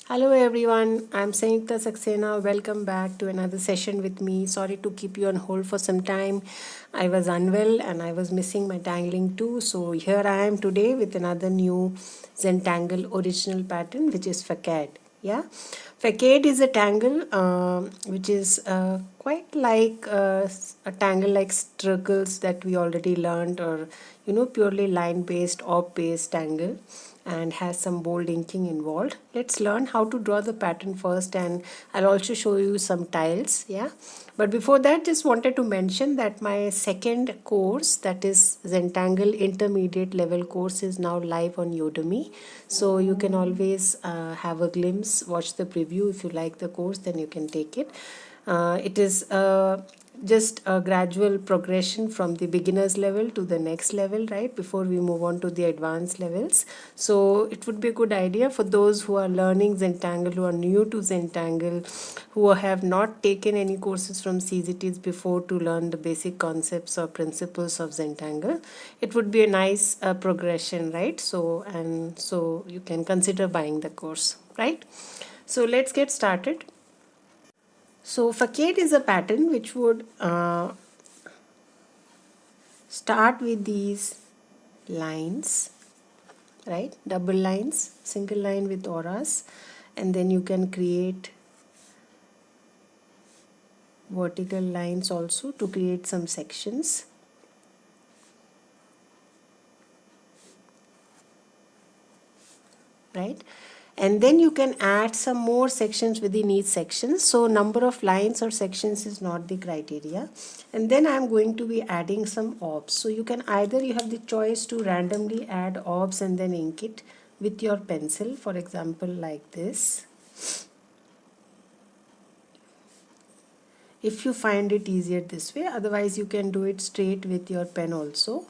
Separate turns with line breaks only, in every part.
Hello everyone, I'm Sangeeta Saxena. Welcome back to another session with me. Sorry to keep you on hold for some time. I was unwell and I was missing my tangling too. So here I am today with another new Zentangle original pattern, which is facade. Yeah, facade is a tangle which is quite like a tangle like circles that we already learned, or purely line based or based tangle, and has some bold inking involved. Let's learn how to draw the pattern first, and I'll also show you some tiles. Yeah, but before that, just wanted to mention that my second course, that is Zentangle intermediate level course, is now live on Udemy. So you can always have a glimpse, watch the preview. If you like the course, then you can take it. It is just a gradual progression from the beginners level to the next level, right, before we move on to the advanced levels. So it would be a good idea for those who are learning Zentangle, who are new to Zentangle, who have not taken any courses from CZTs before, to learn the basic concepts or principles of Zentangle. It would be a nice progression, right? So you can consider buying the course, right? So let's get started. So facade is a pattern which would start with these lines, right? Double lines, single line with auras, and then you can create vertical lines also to create some sections, right? And then you can add some more sections within each section. So number of lines or sections is not the criteria. And then I'm going to be adding some orbs. So you can either, you have the choice to randomly add orbs and then ink it with your pencil, for example like this, if you find it easier this way. Otherwise you can do it straight with your pen also.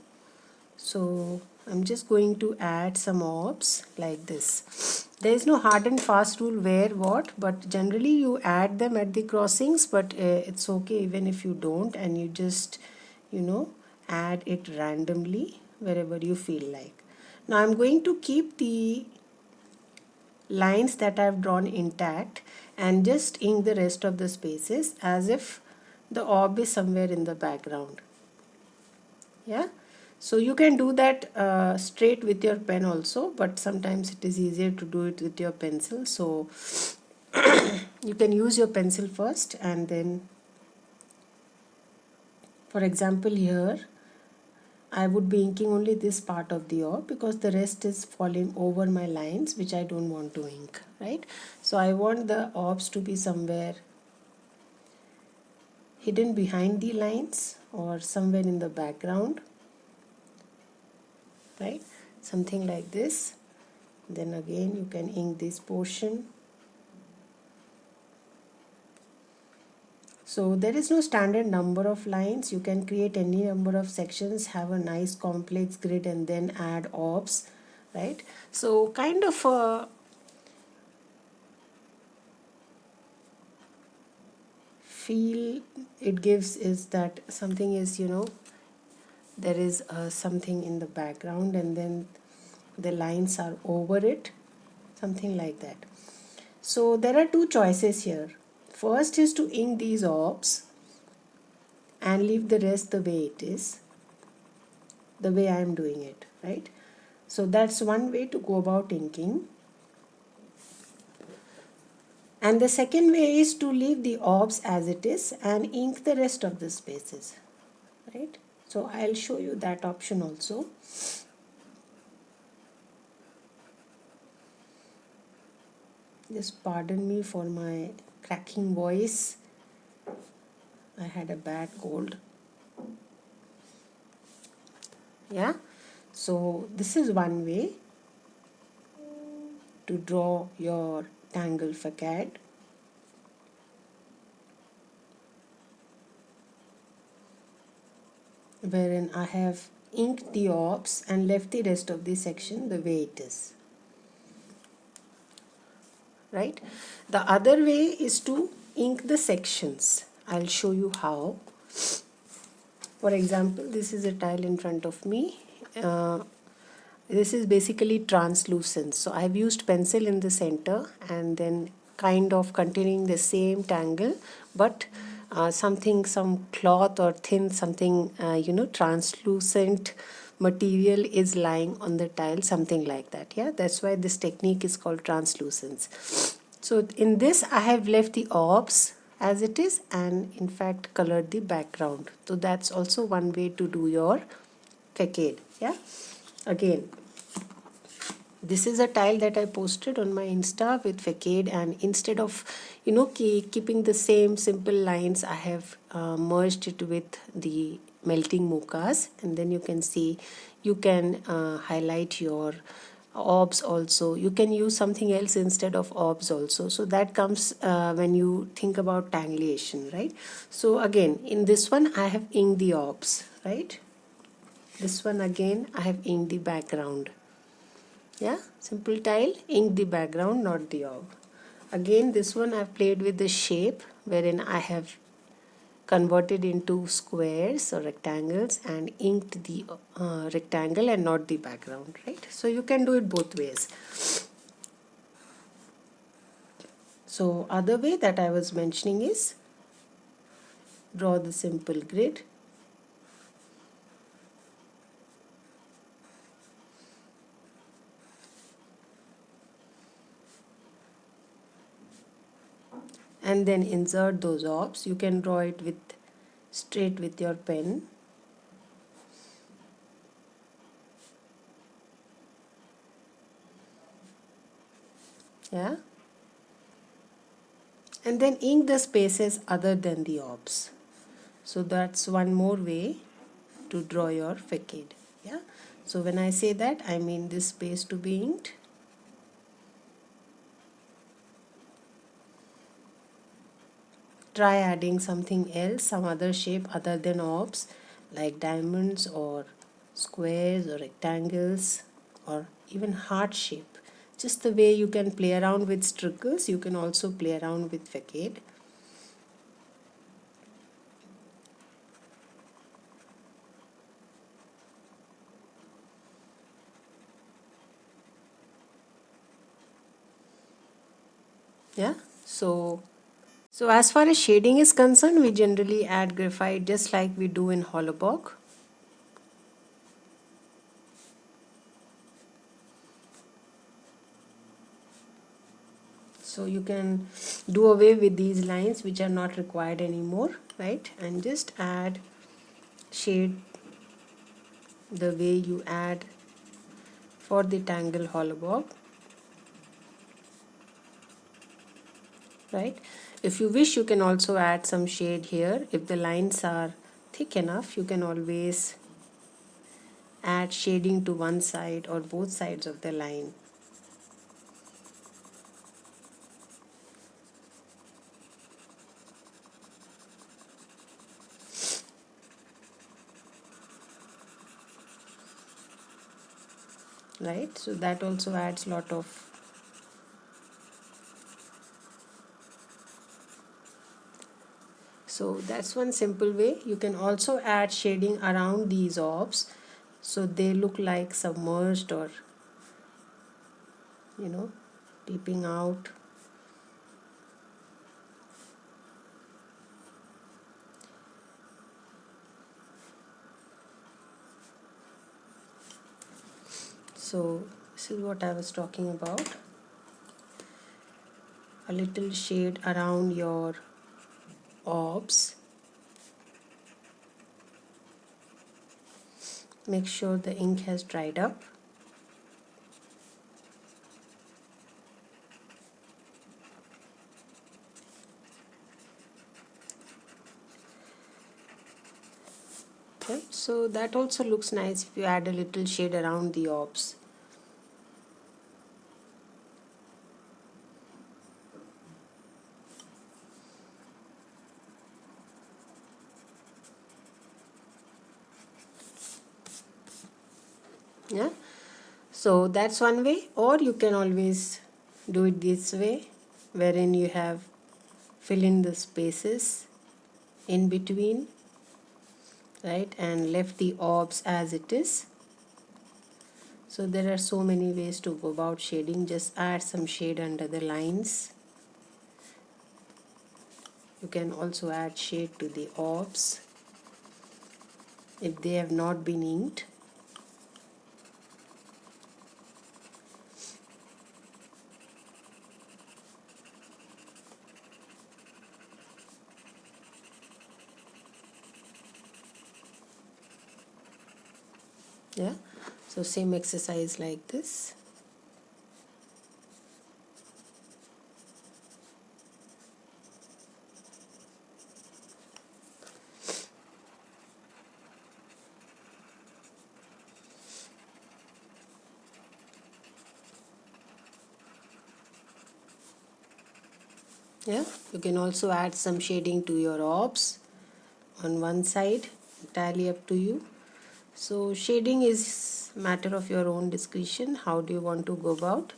So I'm just going to add some orbs like this. There is no hard and fast rule where what, but generally you add them at the crossings, but it's okay even if you don't, and you just add it randomly wherever you feel like. Now I'm going to keep the lines that I've drawn intact and just ink the rest of the spaces as if the orb is somewhere in the background. Yeah, so you can do that straight with your pen also, but sometimes it is easier to do it with your pencil. So you can use your pencil first, and then, for example, here I would be inking only this part of the orb because the rest is falling over my lines, which I don't want to ink, right? So I want the orbs to be somewhere hidden behind the lines or somewhere in the background, right? Something like this. Then again you can ink this portion. So there is no standard number of lines. You can create any number of sections, have a nice complex grid, and then add orbs, right? So kind of a feel it gives is that something is, there is something in the background and then the lines are over it, something like that. So there are two choices here. First is to ink these orbs and leave the rest the way it is, the way I am doing it, right? So that's one way to go about inking. And the second way is to leave the orbs as it is and ink the rest of the spaces, right? So I'll show you that option also. Just pardon me for my cracking voice. I had a bad cold. Yeah. So this is one way to draw your tangle facade. Wherein I have inked the orbs and left the rest of the section the way it is. Right? The other way is to ink the sections. I'll show you how. For example, this is a tile in front of me. This is basically translucence. So I've used pencil in the center and then kind of continuing the same tangle, but some cloth or thin something, translucent material is lying on the tile, something like that. Yeah, that's why this technique is called translucence. So in this, I have left the orbs as it is and in fact colored the background. So that's also one way to do your facade. Yeah, again, this is a tile that I posted on my Insta with facade, and instead of keeping the same simple lines, I have merged it with the melting mochas, and then you can see you can highlight your orbs also. You can use something else instead of orbs also, so that comes when you think about tangulation, right? So again, in this one I have inked the orbs, right? This one again I have inked the background. Yeah, simple tile, ink the background, not the orb. Again, this one I've played with the shape wherein I have converted into squares or rectangles and inked the rectangle and not the background, right? So you can do it both ways. So other way that I was mentioning is draw the simple grid. And then insert those orbs. You can draw it with straight with your pen. Yeah, and then ink the spaces other than the orbs. So that's one more way to draw your facade. Yeah, so when I say that, I mean this space to be inked. Try adding something else, some other shape other than orbs, like diamonds or squares or rectangles or even heart shape. Just the way you can play around with circles, you can also play around with facade. Yeah, so as far as shading is concerned, we generally add graphite just like we do in Hollowbook. So you can do away with these lines which are not required anymore, right? And just add shade the way you add for the tangle Hollowbook, right? If you wish, you can also add some shade here. If the lines are thick enough, you can always add shading to one side or both sides of the line. Right, so that also adds lot of so that's one simple way. You can also add shading around these orbs so they look like submerged or peeping out. So this is what I was talking about. A little shade around your orbs. Make sure the ink has dried up. Okay, so that also looks nice if you add a little shade around the orbs. Yeah, so that's one way, or you can always do it this way, wherein you have fill in the spaces in between, right, and left the orbs as it is. So there are so many ways to go about shading. Just add some shade under the lines. You can also add shade to the orbs if they have not been inked. Yeah, so same exercise like this. Yeah, you can also add some shading to your orbs on one side, entirely up to you. So shading is matter of your own discretion. How do you want to go about?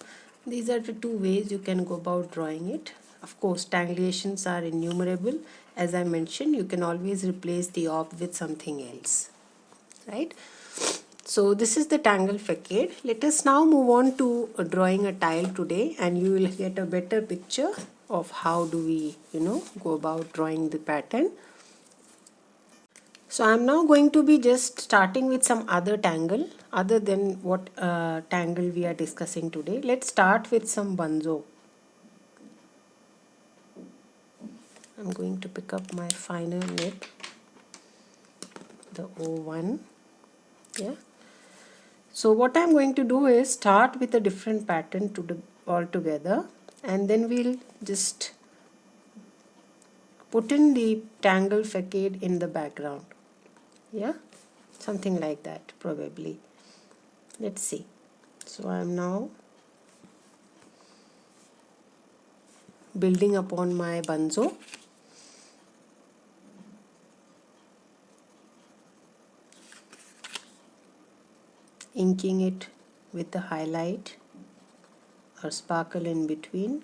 These are the two ways you can go about drawing it. Of course, tangulations are innumerable. As I mentioned, you can always replace the orb with something else, right? So this is the tangle facade. Let us now move on to drawing a tile today, and you will get a better picture of how do we, go about drawing the pattern. So I'm now going to be just starting with some other tangle other than what tangle we are discussing today. Let's start with some bunzo. I'm going to pick up my finer nib, the O1. Yeah. So what I'm going to do is start with a different pattern to the altogether, and then we'll just put in the tangle facade in the background. Yeah, something like that probably. Let's see. So I'm now building upon my bunzo, inking it with the highlight or sparkle in between.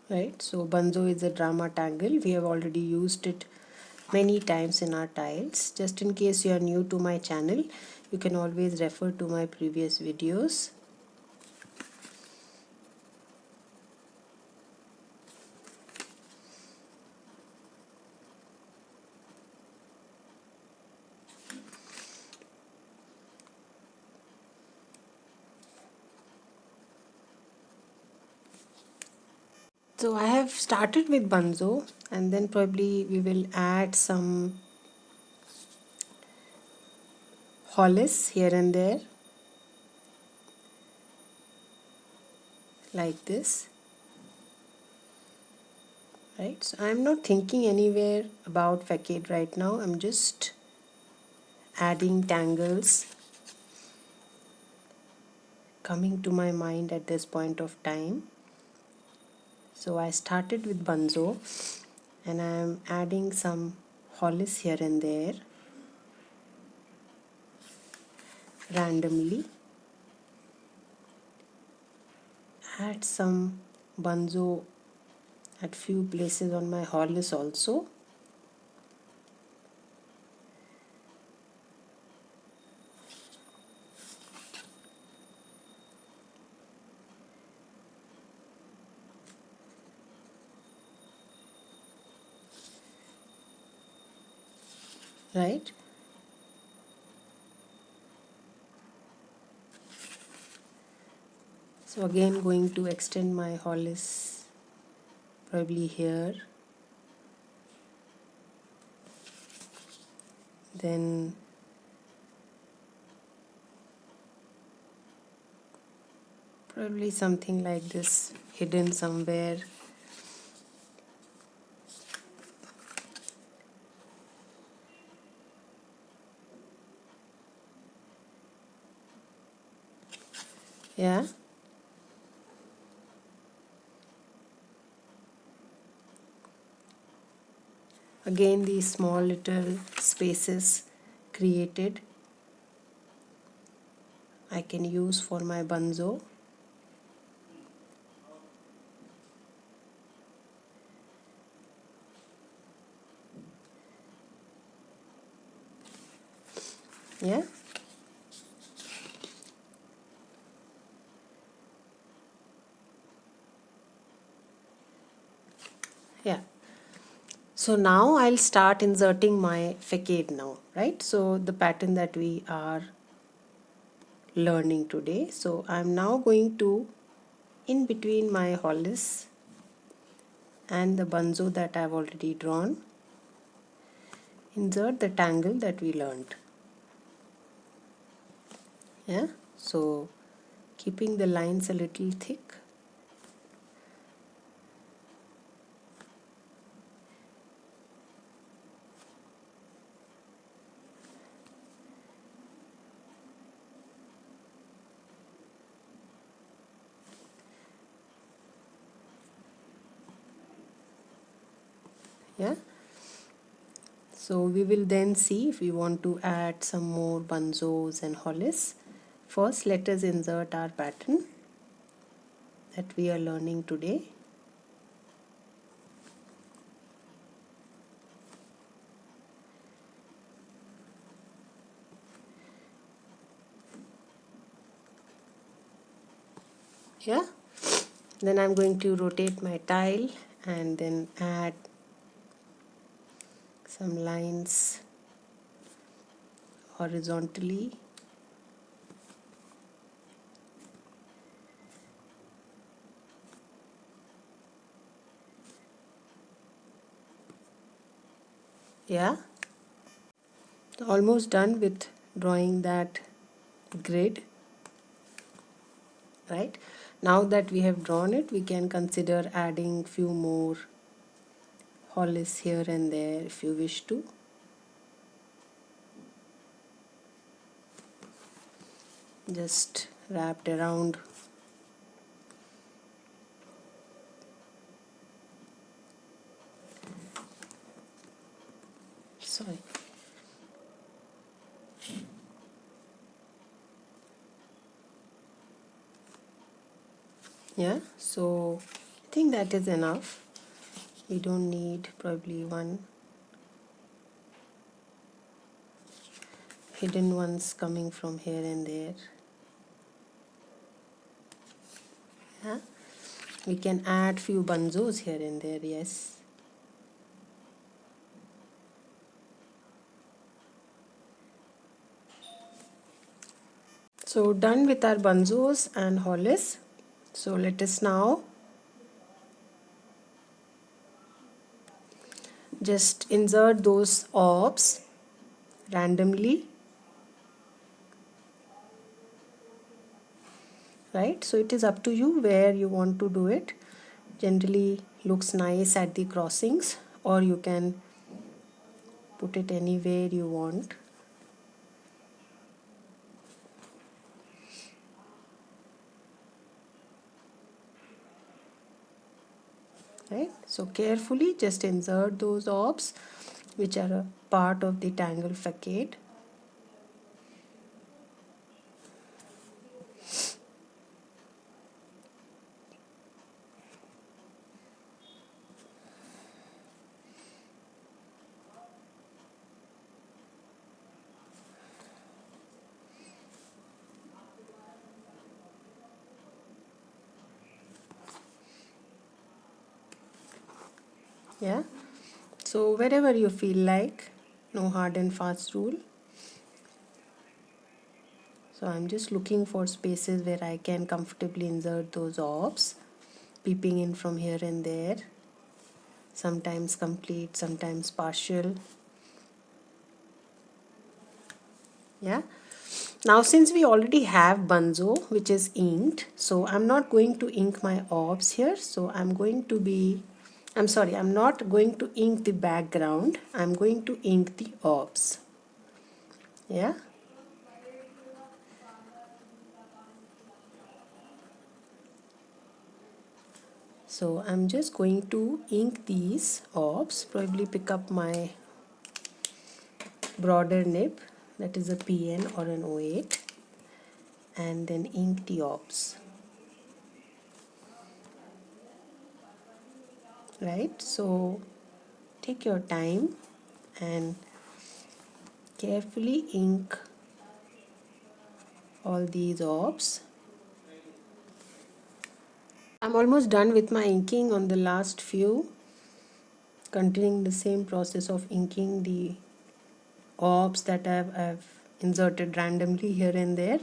Right, so bunzo is a drama tangle. We have already used it many times in our tiles. Just in case you are new to my channel, you can always refer to my previous videos. So I have started with bunzo, and then probably we will add some hollis here and there like this. Right, so I'm not thinking anywhere about facade right now. I'm just adding tangles coming to my mind at this point of time. So I started with bunzo, and I'm adding some hollis here and there randomly. Add some bunzo at few places on my hollis also. Right, so again going to extend my hollis probably here, then probably something like this hidden somewhere. Yeah, again these small little spaces created I can use for my banzo. Yeah. Yeah. So now I'll start inserting my facade now, right? So the pattern that we are learning today. So I'm now going to, in between my hollis and the banzo that I've already drawn, insert the tangle that we learned. Yeah. So keeping the lines a little thick. Yeah. So we will then see if we want to add some more banzos and hollis. First, let us insert our pattern that we are learning today. Yeah. Then I'm going to rotate my tile and then add some lines horizontally. Yeah. Almost done with drawing that grid. Right. Now that we have drawn it, we can consider adding few more hollis here and there if you wish to. Just wrapped around. Sorry. Yeah, so I think that is enough. We don't need probably one hidden ones coming from here and there. Yeah, we can add few banzos here and there. Yes. So done with our banzos and hollis. So let us now just insert those orbs randomly. Right, so it is up to you where you want to do it. Generally looks nice at the crossings, or you can put it anywhere you want. Right, so carefully just insert those orbs which are a part of the tangle facade. Yeah, so wherever you feel like, no hard and fast rule. So I'm just looking for spaces where I can comfortably insert those orbs, peeping in from here and there, sometimes complete, sometimes partial. Yeah, now since we already have banzo which is inked, so I'm not going to ink my orbs here. So I'm not going to ink the background, I'm going to ink the orbs. Yeah, so I'm just going to ink these orbs, probably pick up my broader nib that is a PN or an O8, and then ink Deops, right? So take your time and carefully ink all these orbs. I'm almost done with my inking on the last few, continuing the same process of inking the orbs that I've inserted randomly here and there.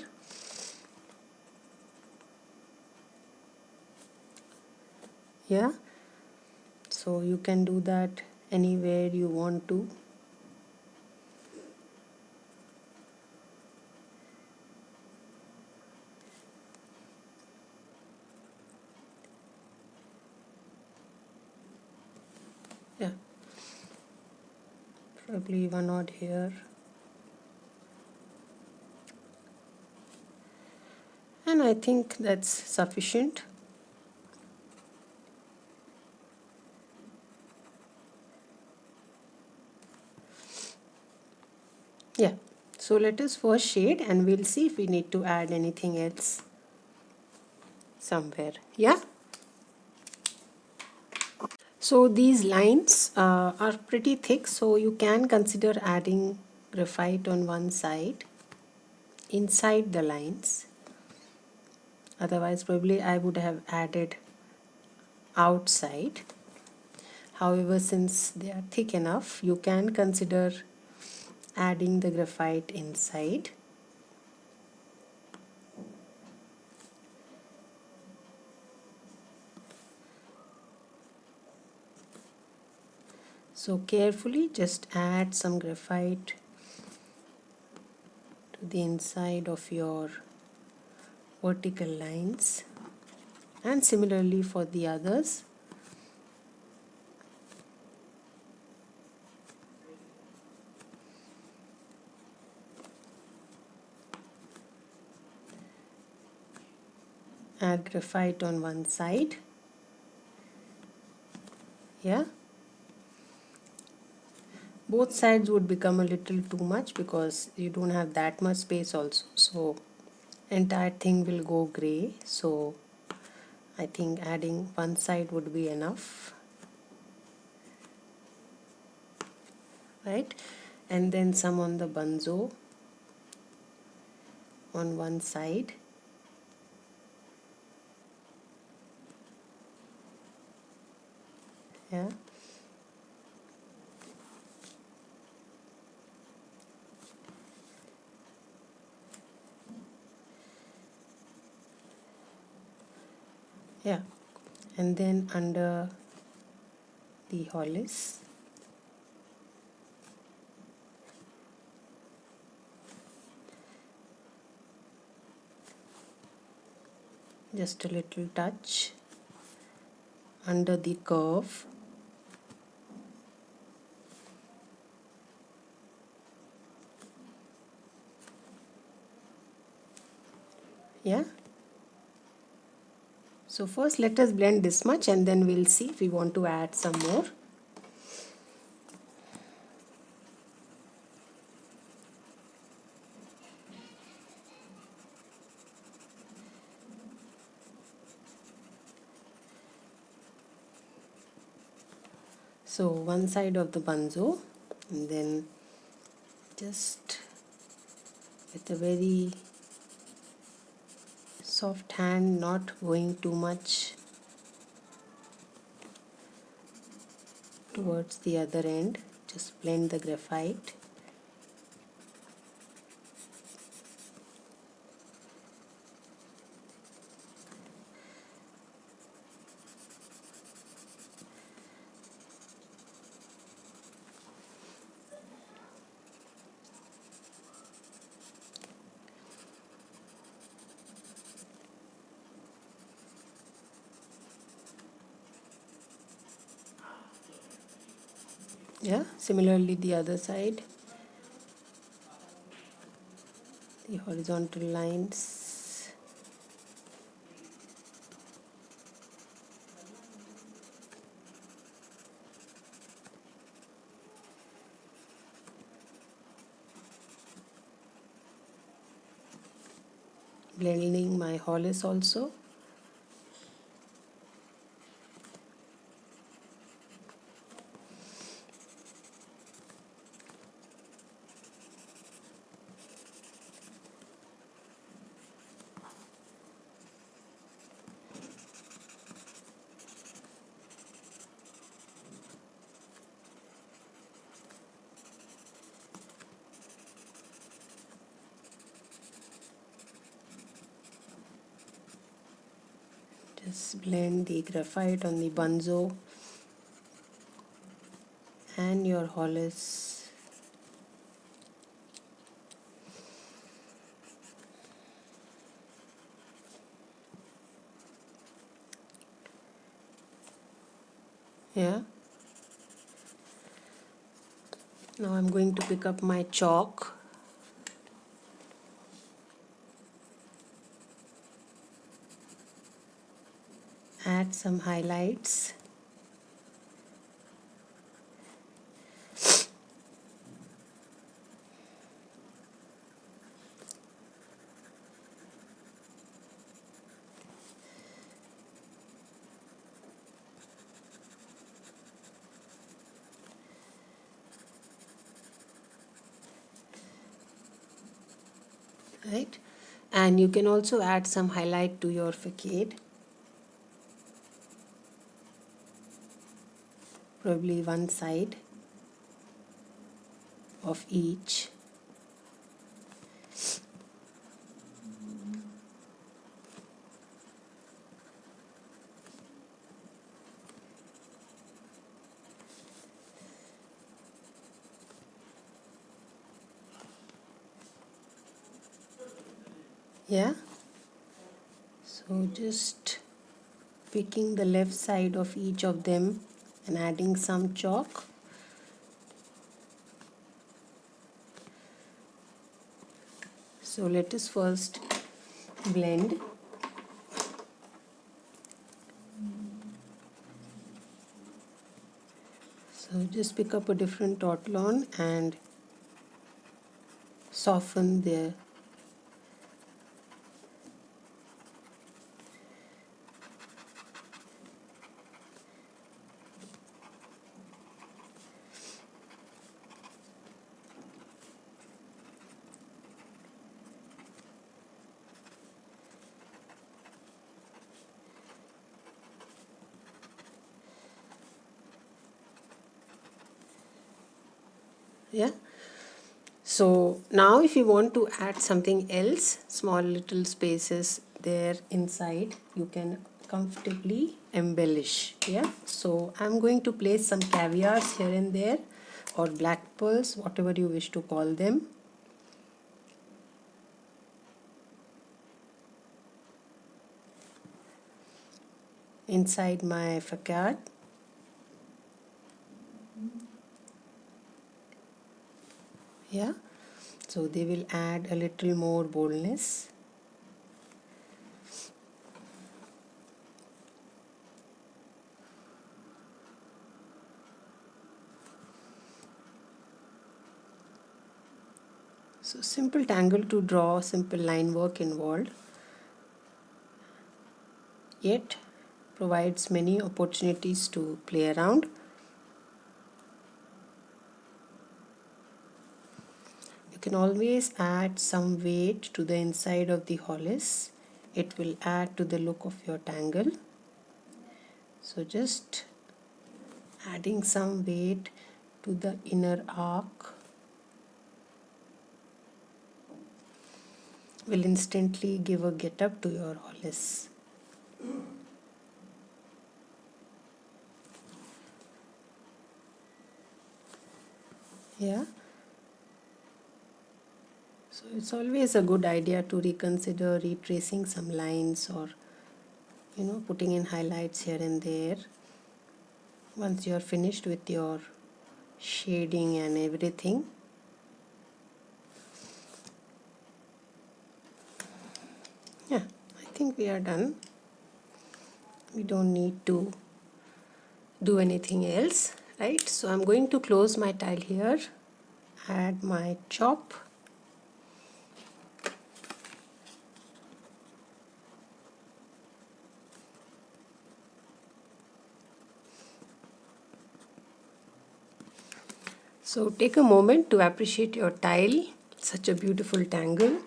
Yeah, so you can do that anywhere you want to. Yeah, probably one odd here. And I think that's sufficient. Yeah, so let us first shade and we'll see if we need to add anything else somewhere. Yeah. So these lines are pretty thick, so you can consider adding graphite on one side inside the lines. Otherwise, probably I would have added outside. However, since they are thick enough, you can consider adding the graphite inside. So carefully just add some graphite to the inside of your vertical lines, and similarly for the others. Add graphite on one side. Yeah, both sides would become a little too much because you don't have that much space also, so entire thing will go gray. So I think adding one side would be enough, right? And then some on the bunzo on one side. Yeah, yeah, and then under the hollis. Just a little touch under the curve. Yeah, so first let us blend this much and then we'll see if we want to add some more. So one side of the bunzo, and then just with a very soft hand, not going too much towards the other end, just blend the graphite. Yeah, similarly the other side, the horizontal lines. blending my hollis also. Just blend the graphite on the bunzo and your hollis. Yeah. Now I'm going to pick up my chalk. Add some highlights. Right, and you can also add some highlight to your facade, probably one side of each. Yeah, so just picking the left side of each of them and adding some chalk. So let us first blend. So just pick up a different Tortolon and soften the yeah. So now if you want to add something else, small little spaces there inside, you can comfortably embellish. Yeah, so I'm going to place some caviars here and there, or black pearls, whatever you wish to call them. Inside my facade. Yeah, so they will add a little more boldness. So simple tangle to draw, simple line work involved, yet provides many opportunities to play around. You can always add some weight to the inside of the hollis. It will add to the look of your tangle. So just adding some weight to the inner arc will instantly give a get up to your hollis. Yeah. So it's always a good idea to reconsider retracing some lines, or putting in highlights here and there once you're finished with your shading and everything. Yeah, I think we are done. We don't need to do anything else, right? So I'm going to close my tile here, add my chop, So take a moment to appreciate your tile. Such a beautiful tangle.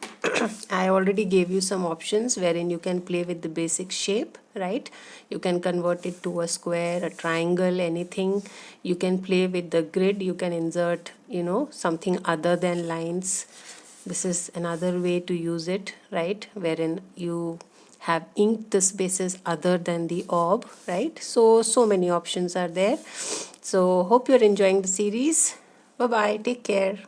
I already gave you some options wherein you can play with the basic shape, right? You can convert it to a square, a triangle, anything. You can play with the grid. You can insert, something other than lines. This is another way to use it, right? Wherein you have inked the spaces other than the orb, right? So many options are there. So hope you're enjoying the series. Bye bye. Take care.